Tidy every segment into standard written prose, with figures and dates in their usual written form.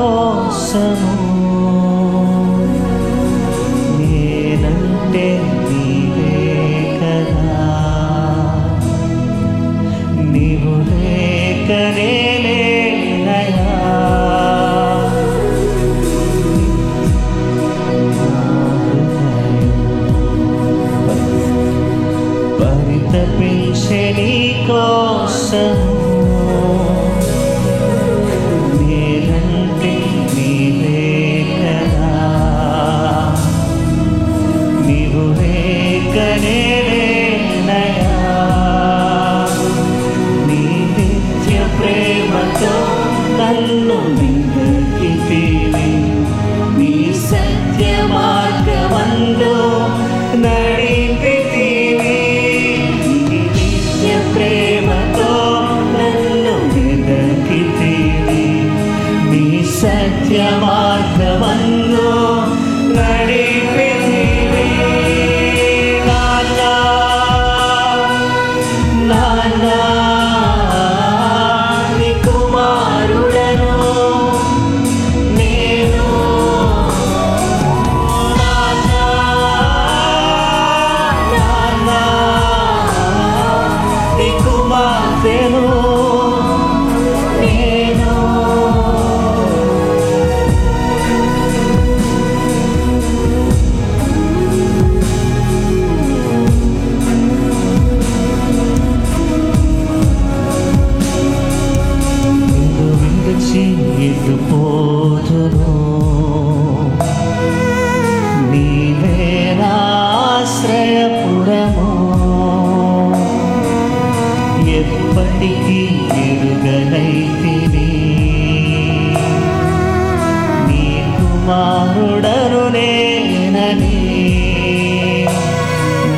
కోసము నేనంటే నీవే కదా, నీవు లేకనే లేనయా. పరితపించే నీ కోసము నేనంటే నీవే కదా, నీవు లేకనే లేనయా. నీ నిత్య ప్రేమతో నన్ను నిందితివి, నీ సత్య మార్గమందు నడిపితివి. నీ నిత్య ప్రేమతో నన్ను వెదకితివి, నీ సత్య మార్గమందు నడిపితివి. నాన్నా నాన్నా నీ కుమారుడను నేను. నాన్నా నాన్నా నీ కుమార్తెను నేను. నిన్ను విడిచి ఎటు పోదును, నీవే నా ఆశ్రయపురము. ఎప్పటికీ ఎరుగనైతివి, నీ కుమారుడను నేనని.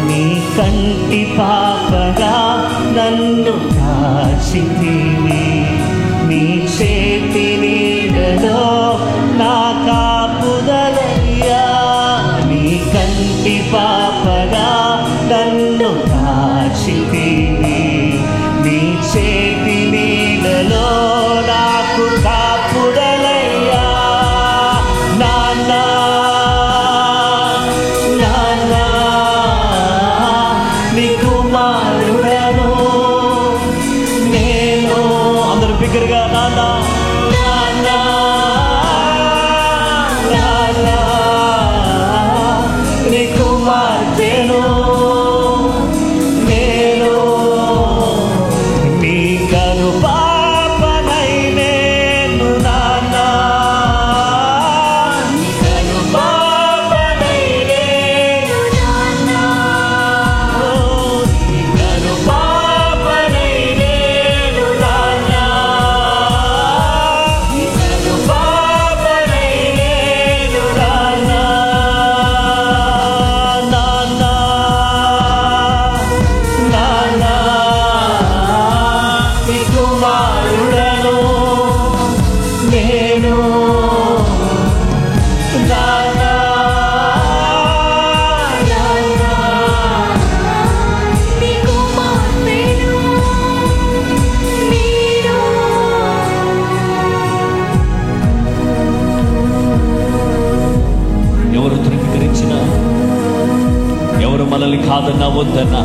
నీ కంటి పాపగా నన్ను కాచితివి, నీ చేతి నీడలో నా కాపుదలయ్యా. నీ కంటి పాపగా నన్ను కాచితివి, నీ చేతి నీడలో నాకు కాపుదలయ్యా. నాన్నా నాన్నా నీ కుమారుడను నేను. అందరూ బిగ్గరగా నాన్నా నాన్నా నాన్నా నీ కుమార్తెను నేను. నీ కను పాపనై నేను నాన్నా, నీ కను పాపనై నేను నాన్నా. నీ కను పాపనై నేను నాన్నా, నీ కను పాపనై నేను నాన్నా. నాన్నా నాన్నా నీ కుమారుడను నేను. నాన్నా నాన్నా నీ కుమార్తెను నేను. ఎవరు ధృవీకరించినా, ఎవరు మనల్ని కాదన్నా వద్దన్నా,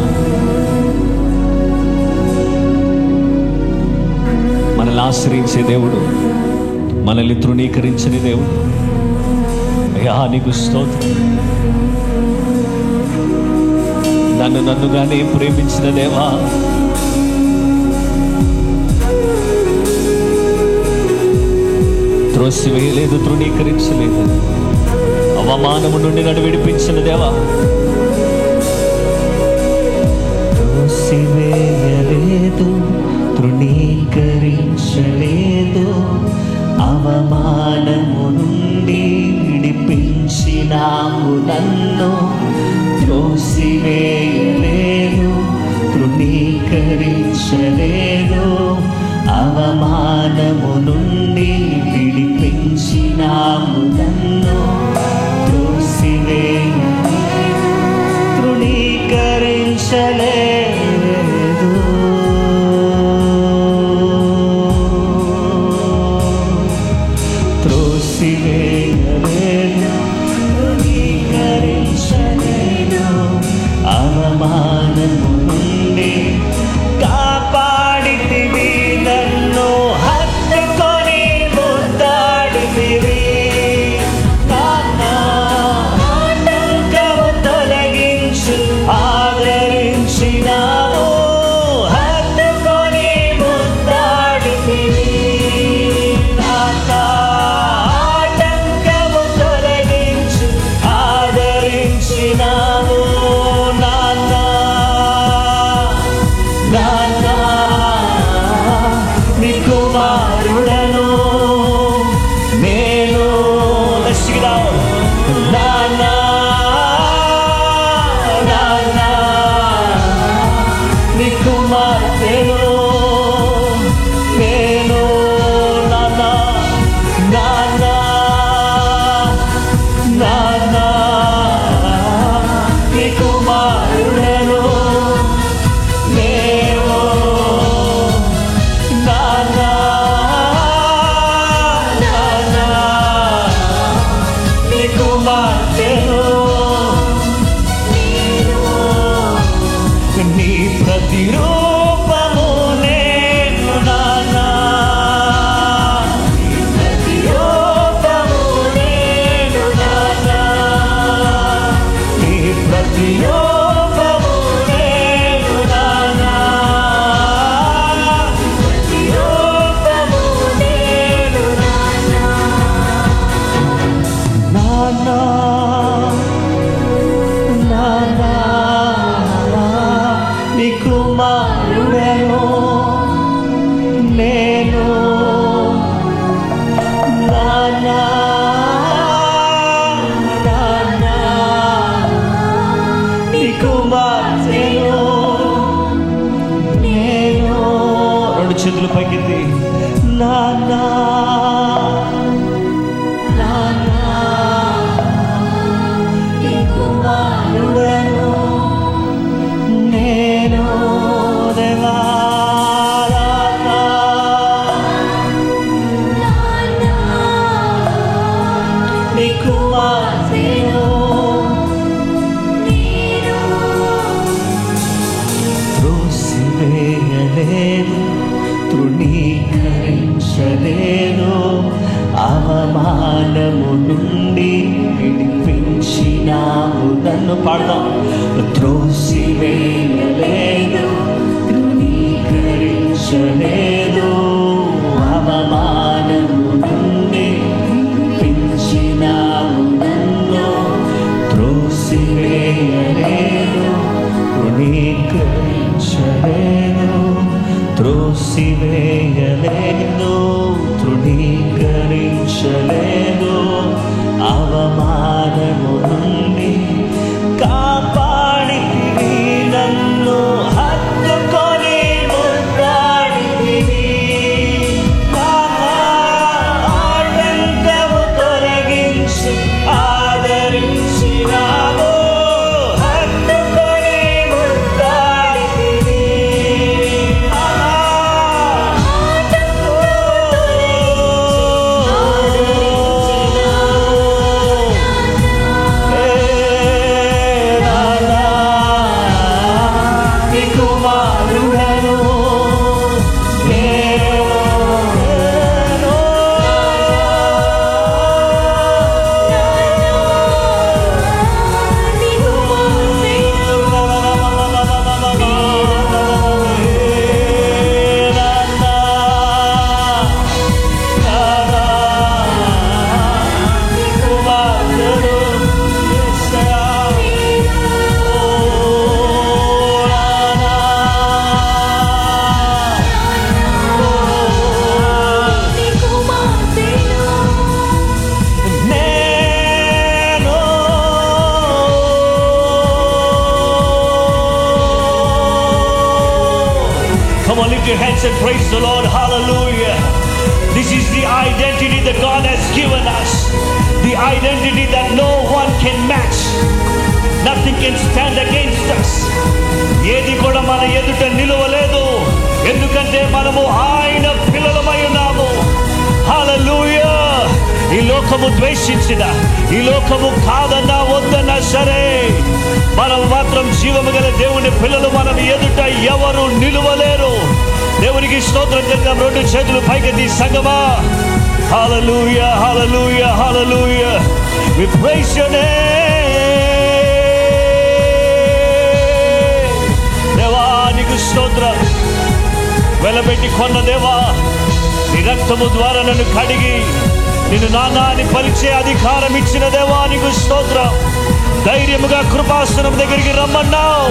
మనల్ని ఆశ్రయించే దేవుడు, మనల్ని తృణీకరించని దేవుడు. అయ్యా నీకు స్తోత్రం. నన్నుగానే ప్రేమించిన దేవా, త్రోసివేయలేదు, తృణీకరించలేదు, అవమానము నుండి నన్ను విడిపించిన దేవా. త్రోసివేయలేదు, తృణీకరించలేదు, అవమానము నుండి విడిపించినావు నన్ను. త్రోసివేయలేదు, తృణీకరించలేదు, అవమానము నుండి విడిపించినావు నన్ను. త్రోసివేయలేదు, తృణీకరించలేదు, త్రోసి త్రోసివేయలేదు, ధృవీకరించలేదు, అవమానము నుండి కాపాడితివి నన్ను, హత్తుకొని ముద్దాడితివి. ఆటంకము తొలగించు ఆదరించినావు, హత్తుకొని ముద్దాడితివి. ఆటంకము తొలగించు ఆదరించినావు. నీ కుమారుడను నేను, నాన్నా నీ కుమార్తెను నేను, నాన్నా నీ కుమారుడను నేను, నీ కుమార్తెను నీ ప్రతిరూపము నేను, నాన్నా నీ ప్రతిరూపము నేను, నాన్నా నీ ప్రతిరూపము నేను, నాన్నా ప్రతిరూపము నేను, నాన్నా నీ కుమారుడను నేను, నాన్నా నీ కుమార్తెను నేను. రెండు చేతులు పైకెత్తి, నాన్నా నీ కుమారుడను నేను, దేవా నీ కుమార్తెను త్రోసివేయలేదు, తృణీకరించలేదు, అవమానము నుండి విడిపించినావు నన్ను. పాడదాం. త్రోసివేయలేదు, తృణీకరించలేదు, అవమానము నుండి విడిపించినావు నన్ను. త్రోసివేయలేదు, తృణీకరించలేదు, త్రోసివేయలేదు, తృణీకరించలేదు, అవమానము నుండి కాపాడితివి నన్ను, హత్తుకొని ముద్దాడితివి. ఆటంకము తొలగించి ఆదరించినావు, హత్తుకొని ముద్దాడితివి. Come on, lift your hands and praise the Lord. Hallelujah. This is the identity that God has given us. The identity that no one can match. Nothing can stand against us. ఏది కూడా మన ఎదుట నిలవలేదు. ఎందుకంటే మనము ఆయన పిల్లలమై ఉన్నాము. హల్లెలూయా. ఈ లోకము ద్వేషించిన, ఈ లోకము కాదన్నా వద్దన్నా సరే, మనం మాత్రం జీవము గల దేవుని పిల్లలు. మనం ఎదుట ఎవరు నిలువలేరు. దేవునికి స్తోత్రం చెప్తాం. రెండు చేతులు పైకెత్తి సంగమా, హల్లెలూయా హల్లెలూయా హల్లెలూయా. We praise your name. దేవా నీకు స్తోత్రం. వెలబెట్టి కొన్న దేవా, నీ రక్తము ద్వారా నన్ను కడిగి నిన్ను నానా అని పలిచే అధికారం ఇచ్చిన దేవా నీకు స్తోత్రం. ధైర్యముగా కృపాసనం దగ్గరికి రమ్మన్నావు.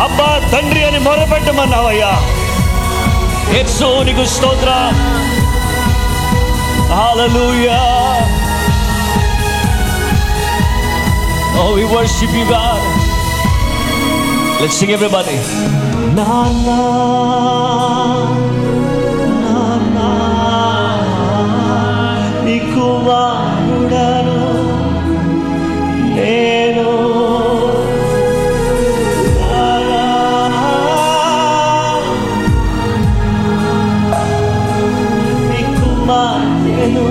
అబ్బా తండ్రి అని మొరపెట్టమన్నావయ్యా. యేసు నీకు స్తోత్రం. హల్లెలూయా. Oh, we worship you, God. Let's sing everybody. Nana, Nana, Nikuvarudanu Nenu, Nana, Nikuvarudanu.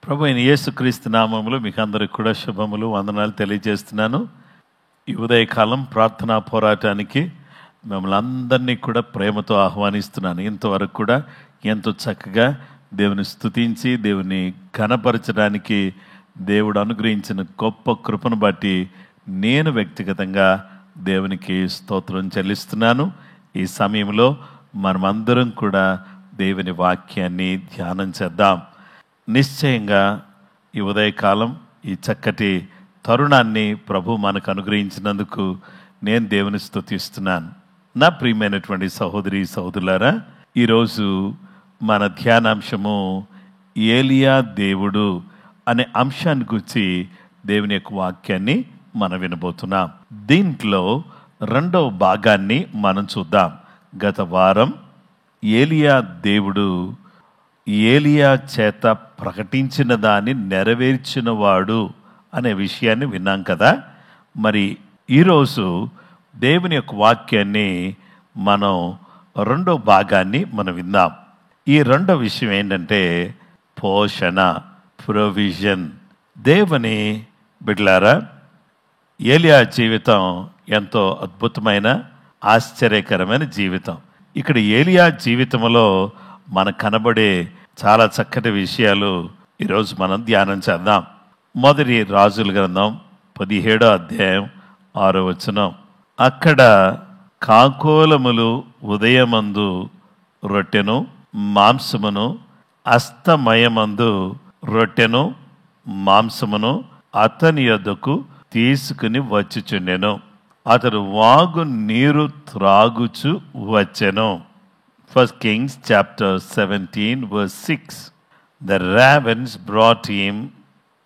ప్రభు అయిన యేసుక్రీస్తు నామములో మీకు అందరికి కూడా శుభములు, వందనాలు తెలియజేస్తున్నాను. ఈ ఉదయకాలం ప్రార్థనా పోరాటానికి మిమ్మల్ని అందరినీ కూడా ప్రేమతో ఆహ్వానిస్తున్నాను. ఇంతవరకు కూడా ఎంతో చక్కగా దేవుని స్తుతించి దేవుని ఘనపరచడానికి దేవుడు అనుగ్రహించిన గొప్ప కృపను బట్టి నేను వ్యక్తిగతంగా దేవునికి స్తోత్రం చెల్లిస్తున్నాను. ఈ సమయంలో మనమందరం కూడా దేవుని వాక్యాన్ని ధ్యానం చేద్దాం. నిశ్చయంగా ఈ ఉదయకాలం ఈ చక్కటి తరుణాన్ని ప్రభు మనకు అనుగ్రహించినందుకు నేను దేవుని స్తుతిస్తున్నాను. నా ప్రియమైనటువంటి సహోదరి సహోదరులారా, ఈరోజు మన ధ్యానాంశము ఏలియా దేవుడు అనే అంశాన్ని గురించి దేవుని యొక్క వాక్యాన్ని మనం వినబోతున్నాం. దీంట్లో రెండవ భాగాన్ని మనం చూద్దాం. గత వారం ఏలియా దేవుడు ఏలియా చేత ప్రకటించిన దాన్ని నెరవేర్చినవాడు అనే విషయాన్ని విన్నాం కదా. మరి ఈరోజు దేవుని యొక్క వాక్యాన్ని మనం రెండో భాగాన్ని మనం విందాం. ఈ రెండో విషయం ఏంటంటే పోషణ, ప్రొవిజన్. దేవుని బిడ్డలారా, ఏలియా జీవితం ఎంతో అద్భుతమైన ఆశ్చర్యకరమైన జీవితం. ఇక్కడ ఏలియా జీవితంలో మనకు కనబడే చాలా చక్కటి విషయాలు ఈరోజు మనం ధ్యానం చేద్దాం. మొదటి రాజుల గ్రంథం 17వ అధ్యాయం 6వ వచనం. అక్కడ కాకోలములు ఉదయమందు రొట్టెను మాంసమును, అస్తమయమందు రొట్టెను మాంసమును అతని యొద్దకు తీసుకుని వచ్చుచుండెను. అతడు వాగు నీరు త్రాగుచు వచ్చెను. 1 Kings chapter 17 verse 6. The ravens brought him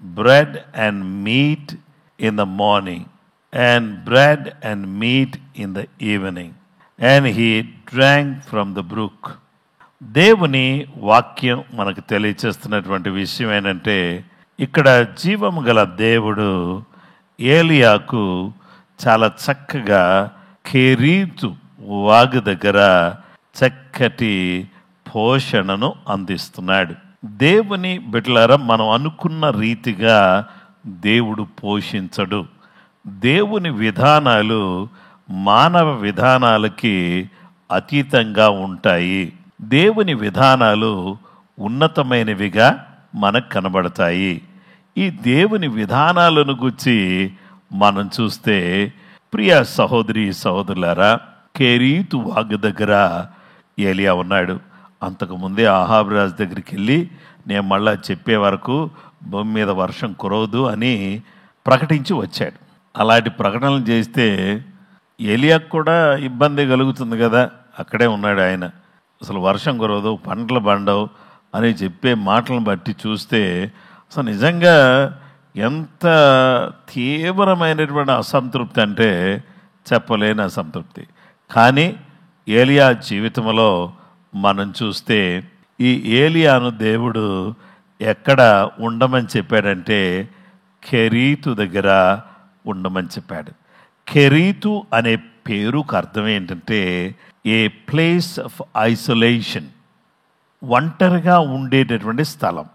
bread and meat in the morning, and bread and meat in the evening, and he drank from the brook. దేవుని వాక్యం మనకు తెలియచేస్తున్నటువంటి విషయం ఏంటంటే, ఇక్కడ జీవము గల దేవుడు ఏలియాకు చాలా చక్కగా కెరీతు వాగు దగ్గర చక్కటి పోషణను అందిస్తున్నాడు. దేవుని బిడ్డలారా, మనం అనుకున్న రీతిగా దేవుడు పోషించడు. దేవుని విధానాలు మానవ విధానాలకి అతీతంగా ఉంటాయి. దేవుని విధానాలు ఉన్నతమైనవిగా మనకు కనబడతాయి. ఈ దేవుని విధానాలను గురించి మనం చూస్తే, ప్రియ సహోదరి సహోదరులారా, కెరీతు వాగు దగ్గర ఏలియా ఉన్నాడు. అంతకుముందే అహాబు రాజు దగ్గరికి వెళ్ళి నేను మళ్ళా చెప్పే వరకు భూమి మీద వర్షం కురవదు అని ప్రకటించి వచ్చాడు. అలాంటి ప్రకటనలు చేస్తే ఏలియాకు కూడా ఇబ్బంది కలుగుతుంది కదా. అక్కడే ఉన్నాడు ఆయన. అసలు వర్షం కురవదు, పంటలు పండవు అని చెప్పే మాటలను బట్టి చూస్తే అసలు నిజంగా ఎంత తీవ్రమైనటువంటి అసంతృప్తి అంటే చెప్పలేని అసంతృప్తి. కానీ ఏలియా జీవితంలో మనం చూస్తే ఈ ఏలియాను దేవుడు ఎక్కడ ఉండమని చెప్పాడంటే కెరీతు దగ్గర ఉండమని చెప్పాడు. కెరీతు అనే పేరుకు అర్థం ఏంటంటే ఏ ప్లేస్ ఆఫ్ ఐసోలేషన్, ఒంటరిగా ఉండేటటువంటి స్థలం.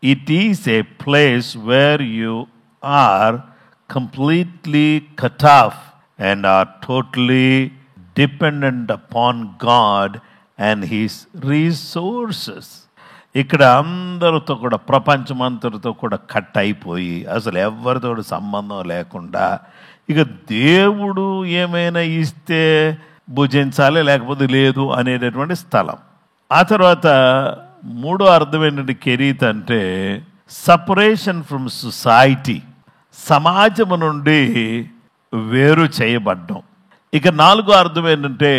It is a place where you are completely cut off and are totally dependent upon God and his resources. ఇక్కడ అందరితో కూడా, ప్రపంచమంతటితో కూడా కట్ అయిపోయి అసలు ఎవరితో సంబంధం లేకుండా ఇక దేవుడు ఏమైనా ఇస్తే భుజించాలి లేకపోతే లేదు అనేటటువంటి స్థలం. ఆ తర్వాత మూడో అర్థం ఏంటంటే కెరీత్ అంటే సపరేషన్ ఫ్రమ్ సొసైటీ, సమాజం నుండి వేరు చేయబడ్డం. ఇక నాలుగో అర్థం ఏంటంటే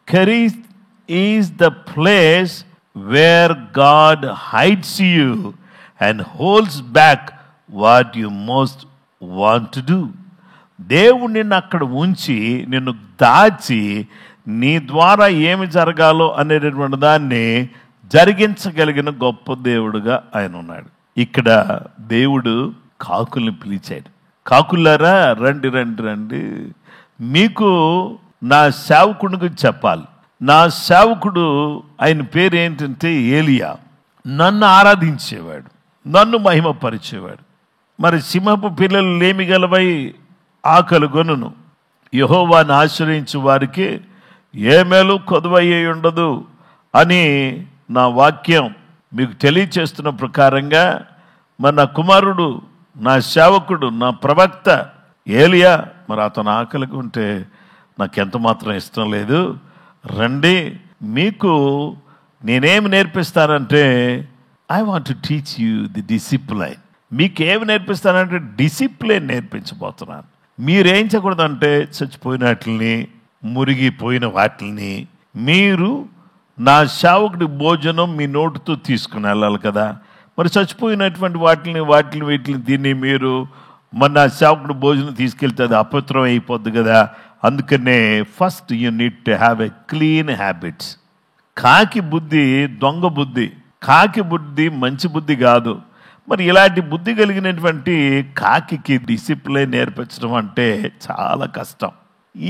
Cherith is the place where God hides you and holds back what you most want to do. దేవుడు నిన్ను అక్కడ ఉంచి నిన్ను దాచి నీ ద్వారా ఏమి జరగాలో అనేటటువంటి దాన్ని జరిగించగలిగిన గొప్ప దేవుడుగా ఆయన ఉన్నాడు. ఇక్కడ దేవుడు కాకుల్ని పిలిచాడు. కాకులారా రండి రండి రండి, మీకు నా సేవకుడికి చెప్పాలి. నా సేవకుడు ఆయన పేరు ఏంటంటే ఏలియా. నన్ను ఆరాధించేవాడు, నన్ను మహిమపరిచేవాడు. మరి సింహపు పిల్లలు లేమిగలవై ఆకలి గొనును, యెహోవాను ఆశ్రయించు వారికి ఏ మేలు కొదువయ్యే ఉండదు అని నా వాక్యం మీకు తెలియచేస్తున్న ప్రకారంగా మరి నా కుమారుడు, నా సేవకుడు, నా ప్రవక్త ఏలియా మరి అతను ఆకలికి ఉంటే నాకెంత మాత్రం ఇష్టం లేదు. రండి, మీకు నేనేమి నేర్పిస్తానంటే I want to teach you the discipline. మీకేమి నేర్పిస్తానంటే డిసిప్లైన్ నేర్పించబోతున్నాను. మీరేం చేయకూడదంటే చచ్చిపోయిన వాటిని, మురిగిపోయిన వాటిని మీరు నా సేవకుడి భోజనం మీ నోటితో తీసుకుని వెళ్ళాలి కదా. మరి చచ్చిపోయినటువంటి వీటిని తిని మీరు మరి నా సేవకుడి భోజనం తీసుకెళ్తే అది అపవిత్రం అయిపోద్ది కదా. అందుకనే first you need to have a clean habits. కాకి బుద్ధి దొంగ బుద్ధి, కాకి బుద్ధి మంచి బుద్ధి కాదు. మరి ఇలాంటి బుద్ధి కలిగినటువంటి కాకి డిసిప్లైన్ నేర్పించడం అంటే చాలా కష్టం.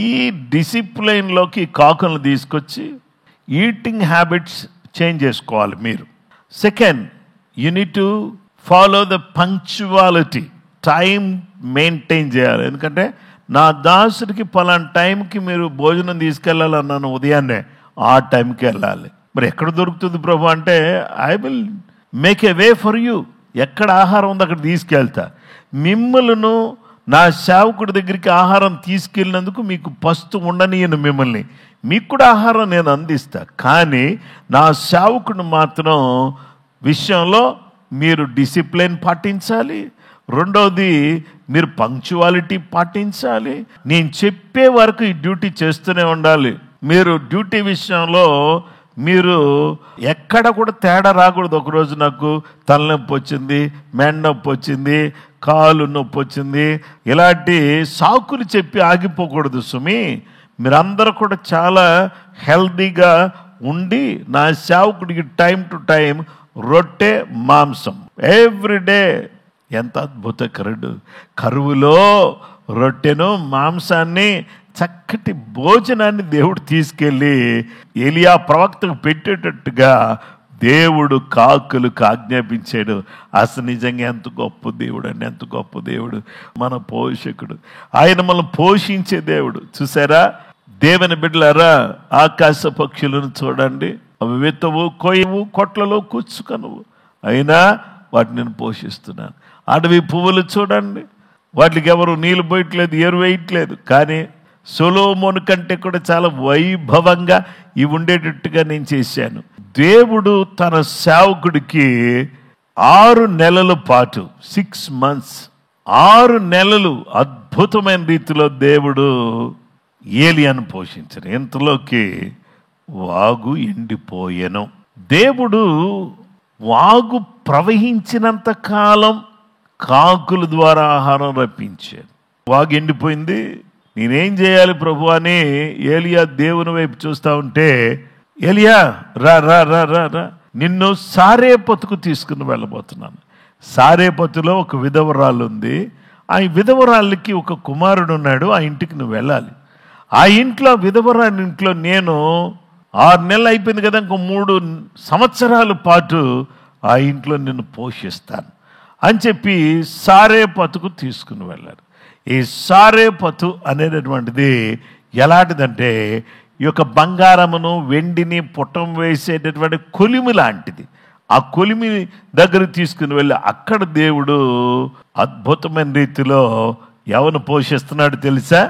ఈ డిసిప్లైన్లోకి కాకులను తీసుకొచ్చి ఈటింగ్ హ్యాబిట్స్ చేంజ్ చేసుకోవాలి మీరు. Second, you need to follow the punctuality, time maintain చేయాలి. ఎందుకంటే నా దాసుడికి పలానా టైంకి మీరు భోజనం తీసుకెళ్ళాలన్నాను, ఉదయాన్నే ఆ టైంకి వెళ్ళాలి. మరి ఎక్కడ దొరుకుతుంది ప్రభు అంటే I will make a way for you. ఎక్కడ ఆహారం ఉంది అక్కడ తీసుకెళ్తా. మిమ్మల్ని నా సేవకుడి దగ్గరికి ఆహారం తీసుకెళ్ళినందుకు మీకు పస్తు ఉండనియను, మిమ్మల్ని మీకు కూడా ఆహారం నేను అందిస్తా. కానీ నా సేవకుడిని మాత్రం విషయంలో మీరు డిసిప్లిన్ పాటించాలి. రెండవది మీరు పంక్చువాలిటీ పాటించాలి. నేను చెప్పే వరకు ఈ డ్యూటీ చేస్తూనే ఉండాలి. మీరు డ్యూటీ విషయంలో మీరు ఎక్కడ కూడా తేడా రాకూడదు. ఒకరోజు నాకు తలనొప్పి వచ్చింది, మెడ నొప్పి వచ్చింది, కాలు నొప్పి వచ్చింది, ఇలాంటి సాకులు చెప్పి ఆగిపోకూడదు సుమి. మీరందరూ కూడా చాలా హెల్దీగా ఉండి నా సేవకుడికి టైం టు టైం రొట్టె మాంసం ఎవ్రీడే. ఎంత అద్భుతకరుడు! కరువులో రొట్టెను మాంసాన్ని చక్కటి భోజనాన్ని దేవుడు తీసుకెళ్ళి ఏలియా ప్రవక్తకు పెట్టేటట్టుగా దేవుడు కాకులకు ఆజ్ఞాపించాడు. అసలు నిజంగా ఎంత గొప్ప దేవుడు అండి, ఎంత గొప్ప దేవుడు మన పోషకుడు. ఆయన మనల్ని పోషించే దేవుడు. చూసారా దేవుని బిడ్డలారా, ఆకాశ పక్షులను చూడండి, అవి విత్తవు, కొయ్యవు, కొట్లలో కూర్చుకనువు, అయినా వాటిని నేను పోషిస్తున్నాను. అడవి పువ్వులు చూడండి, వాటికి ఎవరు నీళ్ళు పోయట్లేదు, ఎరువు వేయట్లేదు, కానీ సొలొమోను కంటే కూడా చాలా వైభవంగా ఇవి ఉండేటట్టుగా నేను చేశాను. దేవుడు తన సేవకుడికి 6 నెలల పాటు 6 months 6 నెలలు అద్భుతమైన రీతిలో దేవుడు ఏలియాను పోషించారు. ఇంతలోకి వాగు ఎండిపోయెను. దేవుడు వాగు ప్రవహించినంత కాలం కాకుల ద్వారా ఆహారం రప్పించాడు. వాగు ఎండిపోయింది, నేనేం చేయాలి ప్రభు అని ఏలియా దేవుని వైపు చూస్తూ ఉంటే, ఏలియా రా రా రా రా రా, నిన్ను సారేపతుకు తీసుకుని వెళ్ళబోతున్నాను. సారేపతులో ఒక విధవరాలు ఉంది. ఆ విధవరాళ్ళకి ఒక కుమారుడు ఉన్నాడు. ఆ ఇంటికి నువ్వు వెళ్ళాలి. ఆ ఇంట్లో విధవరాలి ఇంట్లో నేను 6 నెలలు అయిపోయింది కదా, ఇంకో 3 సంవత్సరాల పాటు ఆ ఇంట్లో నిన్ను పోషిస్తాను అని చెప్పి సారేపతుకు తీసుకుని వెళ్ళారు. ఈ సారేపతు అనేటటువంటిది ఎలాంటిదంటే, ఈ యొక్క బంగారమును వెండిని పుటం వేసేటటువంటి కొలిమి లాంటిది. ఆ కొలిమి దగ్గర తీసుకుని వెళ్ళి అక్కడ దేవుడు అద్భుతమైన రీతిలో ఎవరిని పోషిస్తున్నాడు తెలుసా?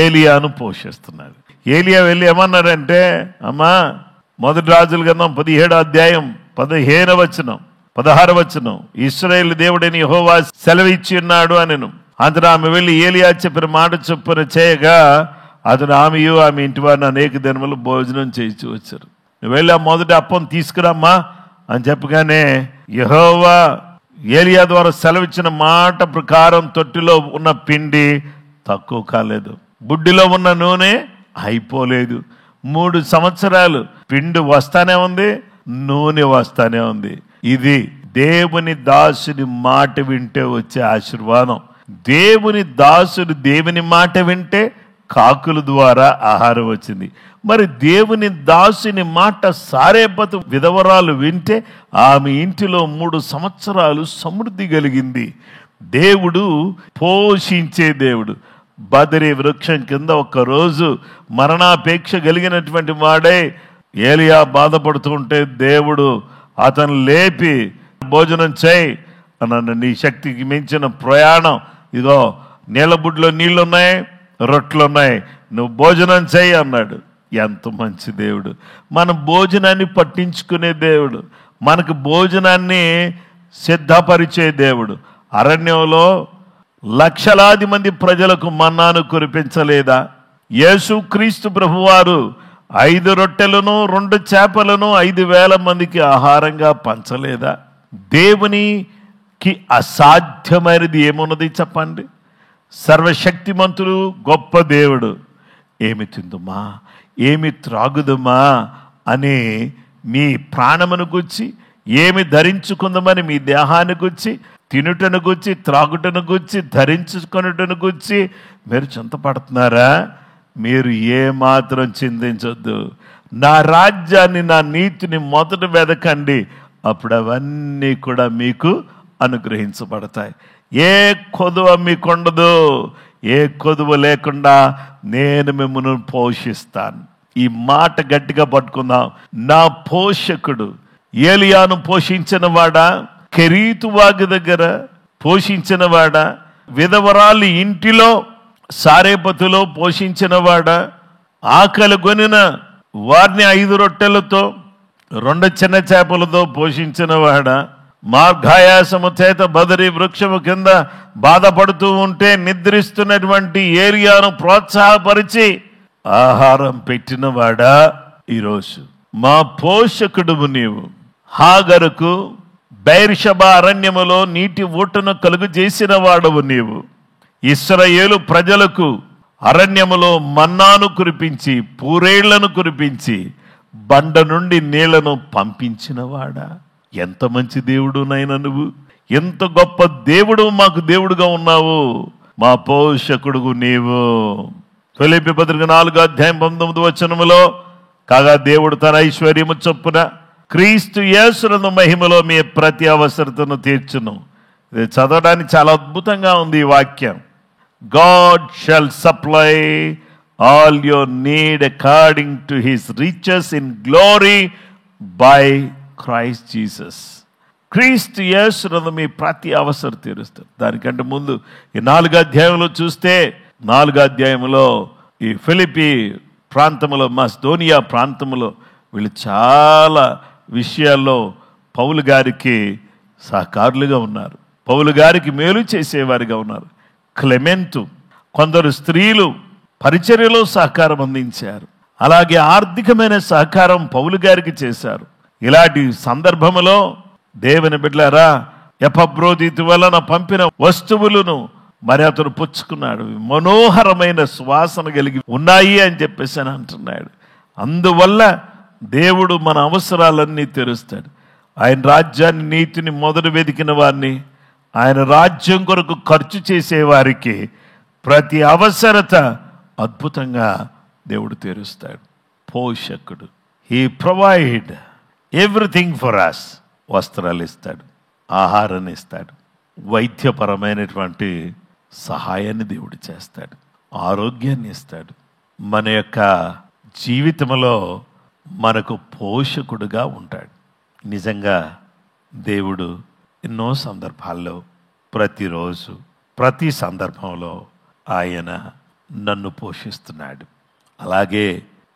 ఏలియాను పోషిస్తున్నాడు. ఏలియా వెళ్ళి ఏమన్నారంటే, అమ్మా, 1 రాజుల గ్రంథం 17వ అధ్యాయం 15వ వచనం 16వ వచనం, ఇశ్రాయేలు దేవుడని యెహోవా సెలవిచ్చి ఉన్నాడు అనెను. అందులో ఆమె వెళ్ళి ఏలియా చెప్పిన మాట చొప్పున చేయగా అతను ఆమెయు ఆమె ఇంటి వారిని అనేక దినములు భోజనం చేయించి వచ్చారు. నువ్వు వెళ్ళి ఆ మొదటి అప్పం తీసుకురామ్మా అని చెప్పగానే యెహోవా ఏలియా ద్వారా సెలవిచ్చిన మాట ప్రకారం తొట్టిలో ఉన్న పిండి తక్కువ కాలేదు, బుడ్డిలో ఉన్న నూనె అయిపోలేదు. 3 సంవత్సరాలు పిండి వస్తానే ఉంది, నూనె వస్తానే ఉంది. ఇది దేవుని దాసుని మాట వింటే వచ్చే ఆశీర్వాదం. దేవుని దాసుడు దేవుని మాట వింటే కాకుల ద్వారా ఆహారం వచ్చింది. మరి దేవుని దాసుని మాట సారేపతు విధవరాలు వింటే ఆమె ఇంటిలో 3 సంవత్సరాలు సమృద్ధి కలిగింది. దేవుడు పోషించే దేవుడు. బదరి వృక్షం కింద ఒక్కరోజు మరణాపేక్ష కలిగినటువంటి వాడే ఏలియా బాధపడుతూ ఉంటే దేవుడు అతను లేపి భోజనం చేయి అన్నాడు. నీ శక్తికి మించిన ప్రయాణం, ఇదిగో నీళ్ళబుడ్లో నీళ్లున్నాయి, రొట్టెలున్నాయి, నువ్వు భోజనం చేయి అన్నాడు. ఎంత మంచి దేవుడు! మన భోజనాన్ని పట్టించుకునే దేవుడు, మనకు భోజనాన్ని సిద్ధపరిచే దేవుడు. అరణ్యంలో లక్షలాది మంది ప్రజలకు మన్నాను కురిపించలేదా? యేసుక్రీస్తు ప్రభువారు 5 రొట్టెలను 2 చేపలను 5,000 మందికి ఆహారంగా పంచలేదా? దేవునికి అసాధ్యమైనది ఏమున్నది చెప్పండి? సర్వశక్తిమంతుడు గొప్ప దేవుడు. ఏమి తిందుమా, ఏమి త్రాగుదుమా అని మీ ప్రాణమును గుచ్చి, ఏమి ధరించుకుందామని మీ దేహాన్ని గుచ్చి, తినుటను గుచ్చి, త్రాగుటను గుచ్చి, ధరించుకొనుటను గుచ్చి మీరు చింతపడుతున్నారా? మీరు ఏమాత్రం చింతించొద్దు. నా రాజ్యాన్ని, నా నీతిని మొదట వెదకండి, అప్పుడు అవన్నీ కూడా మీకు అనుగ్రహించబడతాయి. ఏ కొదువ మీకుండదు. ఏ కొదువ లేకుండా నేను మిమ్మల్ని పోషిస్తాను. ఈ మాట గట్టిగా పట్టుకుందాం. నా పోషకుడు. ఏలియాను పోషించిన వాడా? కెరీతు వాగు దగ్గర పోషించిన వాడా? విధవరాలి ఇంటిలో సారేపతులో పోషించిన వాడా? ఆకలి కొనిన వారిని 5 రొట్టెలతో 2 చిన్న చేపలతో పోషించిన వాడా? మార్గాయాసము చేత బదరి వృక్షము కింద బాధపడుతూ ఉంటే నిద్రిస్తున్నటువంటి ఏలియాను ప్రోత్సాహపరిచి ఆహారం పెట్టిన వాడా? ఈరోజు మా పోషకుడువు నీవు. హాగరుకు బెర్షెబా అరణ్యములో నీటి ఊటను కలుగు చేసిన వాడవు నీవు. ఇశ్రాయేలు ప్రజలకు అరణ్యములో మన్నాను కురిపించి, పూరేళ్లను కురిపించి, బండ నుండి నీళ్లను పంపించినవాడా? ఎంత మంచి దేవుడు నైనా నువ్వు! ఎంత గొప్ప దేవుడు మాకు దేవుడుగా ఉన్నావు. మా పోషకుడుగు నీవు. ఫిలిప్పీ పత్రిక 4వ అధ్యాయం 19వ వచనములో, కాగా దేవుడు తన ఐశ్వర్యము చొప్పున క్రీస్తు యేసునందు మహిమలో మీ ప్రతి అవసరతను తీర్చును. ఇది చదవడానికి చాలా అద్భుతంగా ఉంది ఈ వాక్యం. God shall supply all your need according to his riches in glory by Christ Jesus. క్రీస్తు యేసునందు మీ ప్రతి అవసరం తీరుస్తారు. దానికంటే ముందు ఈ 4వ అధ్యాయంలో చూస్తే, 4వ అధ్యాయంలో ఈ ఫిలిప్పీ ప్రాంతంలో, మాసిదోనియా ప్రాంతంలో వీళ్ళు చాలా విషయాల్లో పౌలు గారికి సహకారులుగా ఉన్నారు. పౌలు గారికి మేలు చేసేవారిగా ఉన్నారు. క్లెమెంటు, కొందరు స్త్రీలు పరిచర్యలో సహకారం అందించారు. అలాగే ఆర్థికమైన సహకారం పౌలు గారికి చేశారు. ఇలాంటి సందర్భంలో దేవుని బిడ్డలారా, ఎపఫ్రోదితు వలన పంపిన వస్తువులను మరి అతను పుచ్చుకున్నాడు. మనోహరమైన సువాసన కలిగి ఉన్నాయి అని చెప్పేసి అని అంటున్నాడు. అందువల్ల దేవుడు మన అవసరాలన్నీ తెరుస్తాడు. ఆయన రాజ్యాన్ని, నీతిని మొదలు వెతికిన వారిని, ఆయన రాజ్యం కొరకు ఖర్చు చేసేవారికి ప్రతి అవసరత అద్భుతంగా దేవుడు తెరుస్తాడు. పోషకుడు. He provide everything for us. వస్త్రాలు ఇస్తాడు, ఆహారాన్ని ఇస్తాడు, వైద్యపరమైనటువంటి సహాయాన్ని దేవుడు చేస్తాడు, ఆరోగ్యాన్ని ఇస్తాడు. మన యొక్క జీవితంలో మనకు పోషకుడుగా ఉంటాడు. నిజంగా దేవుడు ఎన్నో సందర్భాల్లో, ప్రతిరోజు, ప్రతి సందర్భంలో ఆయన నన్ను పోషిస్తున్నాడు. అలాగే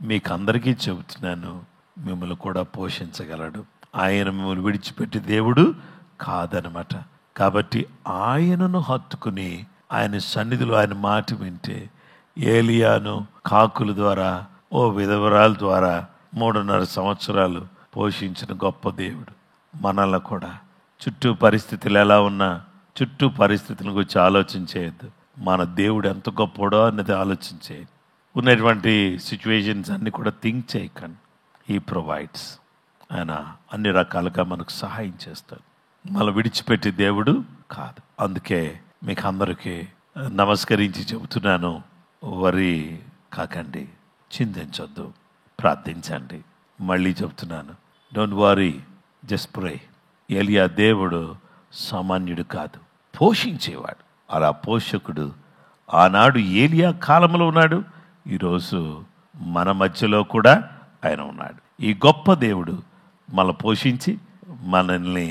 మీకు అందరికీ చెబుతున్నాను, మిమ్మల్ని కూడా పోషించగలడు. ఆయన మిమ్మల్ని విడిచిపెట్టి దేవుడు కాదనమాట. కాబట్టి ఆయనను హత్తుకుని ఆయన సన్నిధిలో ఆయన మాట వింటే, ఏలియాను కాకుల ద్వారా, ఓ విధవరాల ద్వారా 3.5 సంవత్సరాలు పోషించిన గొప్ప దేవుడు మనల్ని కూడా, చుట్టూ పరిస్థితులు ఎలా ఉన్నా, చుట్టూ పరిస్థితుల గురించి ఆలోచించేయద్దు. మన దేవుడు ఎంత గొప్పడో అన్నది ఆలోచించేది. ఉన్నటువంటి సిచ్యువేషన్స్ అన్నీ కూడా థింక్ చేయకండి. He provides. ఆయన అన్ని రకాలుగా మనకు సహాయం చేస్తాడు. మనం విడిచిపెట్టే దేవుడు కాదు. అందుకే మీకు అందరికీ నమస్కరించి చెబుతున్నాను, వరి కాకండి, చింతించొద్దు, ప్రార్థించండి. మళ్ళీ చెబుతున్నాను, డోంట్ వరీ, జస్ట్ ప్రే. ఏలియా దేవుడు సామాన్యుడు కాదు, పోషించేవాడు. అలా పోషకుడు ఆనాడు ఏలియా కాలంలో ఉన్నాడు, ఈరోజు మన మధ్యలో కూడా ఆయన ఉన్నాడు. ఈ గొప్ప దేవుడు మన పోషించి మనల్ని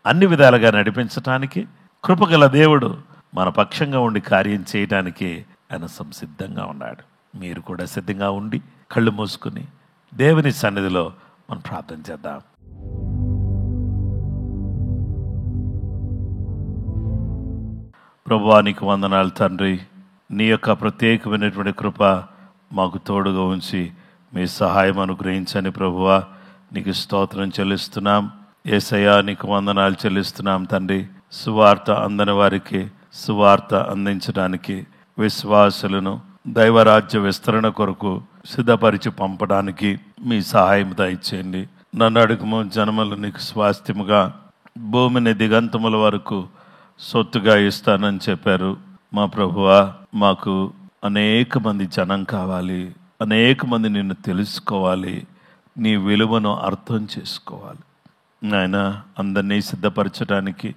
అన్ని విధాలుగా నడిపించటానికి, కృపగల దేవుడు మన పక్షంగా ఉండి కార్యం చేయడానికి ఆయన సంసిద్ధంగా ఉన్నాడు. మీరు కూడా సిద్ధంగా ఉండి కళ్ళు మూసుకుని దేవుని సన్నిధిలో మనం ప్రార్థన చేద్దాం. ప్రభువా, నీకు వందనాలు తండ్రి. నీ యొక్క ప్రత్యేకమైనటువంటి కృప మాకు తోడుగా ఉంచి మీ సహాయం అనుగ్రహించని ప్రభువా, నీకు స్తోత్రం చెల్లిస్తున్నాం. యేసయ్యా, నీకు వందనాలు చెల్లిస్తున్నాం తండ్రి. సువార్త అందని వారికి సువార్త అందించడానికి, విశ్వాసులను దైవరాజ్య విస్తరణ కొరకు సిద్ధపరిచి పంపడానికి మీ సహాయం దయచేయండి. నన్ను అడుగుము జనములు నీకు స్వాస్థ్యముగా, భూమిని దిగంతముల వరకు సొత్తుగా ఇస్తానని చెప్పారు. మా ప్రభువా, మాకు అనేక మంది జనం కావాలి, అనేక మంది నిన్ను తెలుసుకోవాలి, నీ విలువను అర్థం చేసుకోవాలి. నాయన, అందరినీ సిద్ధపరచడానికి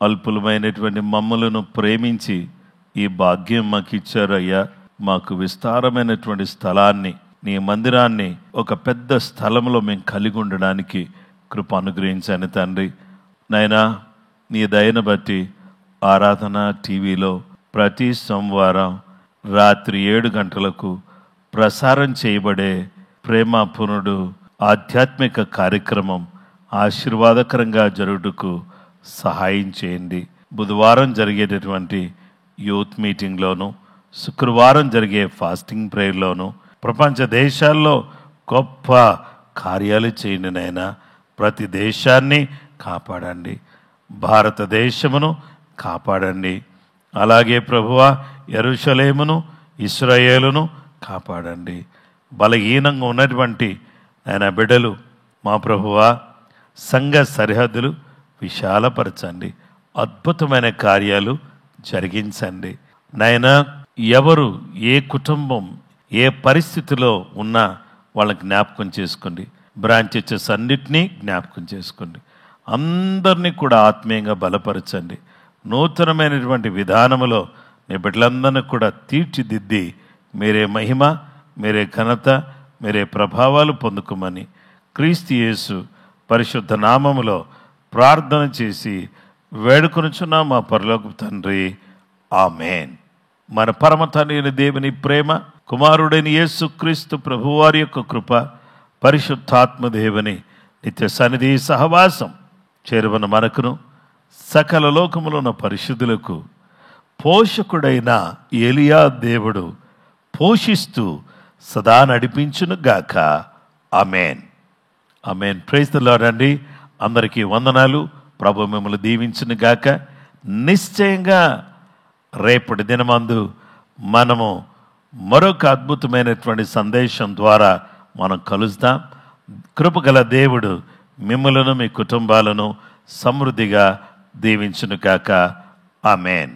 అల్పులమైనటువంటి మమ్మలను ప్రేమించి ఈ భాగ్యం మాకు ఇచ్చారయ్యా. మాకు విస్తారమైనటువంటి స్థలాన్ని, నీ మందిరాన్ని ఒక పెద్ద స్థలంలో మేము కలిగి ఉండడానికి కృప అనుగ్రహించండి తండ్రి. నాయనా, నీ దయను బట్టి ఆరాధన టీవీలో ప్రతి సోమవారం రాత్రి 7 గంటలకు ప్రసారం చేయబడే ప్రేమపునుడు ఆధ్యాత్మిక కార్యక్రమం ఆశీర్వాదకరంగా జరుగుటకు సహాయం చేయండి. బుధవారం జరిగేటటువంటి యూత్ మీటింగ్లోను, శుక్రవారం జరిగే ఫాస్టింగ్ ప్రేయర్లోను ప్రపంచ దేశాల్లో గొప్ప కార్యాలు చేయండి నాయనా. ప్రతి దేశాన్ని కాపాడండి, భారతదేశమును కాపాడండి. అలాగే ప్రభువా, యెరూషలేమును, ఇశ్రాయేలును కాపాడండి. బలహీనంగా ఉన్నటువంటి ఆయన బిడ్డలు మా ప్రభువా, సంఘ సరిహద్దులు విశాలపరచండి, అద్భుతమైన కార్యాలు జరిగించండి నాయనా. ఎవరు ఏ కుటుంబం ఏ పరిస్థితిలో ఉన్నా వాళ్ళని జ్ఞాపకం చేసుకోండి. బ్రాంచెస్ అన్నిటినీ జ్ఞాపకం చేసుకోండి. అందరినీ కూడా ఆత్మీయంగా బలపరచండి. నూతనమైనటువంటి విధానములో నీ బిడ్డలందరినీ కూడా తీర్చిదిద్ది మీరే మహిమ, మీరే ఘనత, మీరే ప్రభావాలు పొందుకోమని క్రీస్తు యేసు పరిశుద్ధ నామములో ప్రార్థన చేసి వేడుకొనుచున్నా మా పరలోకపు తండ్రి, ఆమేన్. మన పరమ తండ్రి అయిన దేవుని ప్రేమ, కుమారుడైన యేసు క్రీస్తు ప్రభువారి యొక్క కృప, పరిశుద్ధాత్మ దేవుని నిత్య సన్నిధి సహవాసం చేరువన మనకును సకల లోకములో ఉన్న పరిశుద్ధులకు పోషకుడైన ఏలియా దేవుడు పోషిస్తూ సదా నడిపించును గాక. ఆమేన్, ఆమేన్. ప్రైజ్ ది లార్డ్ అండి. అందరికీ వందనాలు. ప్రభు మిమ్మల్ని దీవించును గాక. నిశ్చయంగా రేపటి దినమందు మనము మరొక అద్భుతమైనటువంటి సందేశం ద్వారా మనం కలుద్దాం. కృపగల దేవుడు మిమ్మలను మీ కుటుంబాలను సమృద్ధిగా దీవించును కాక. ఆమేన్.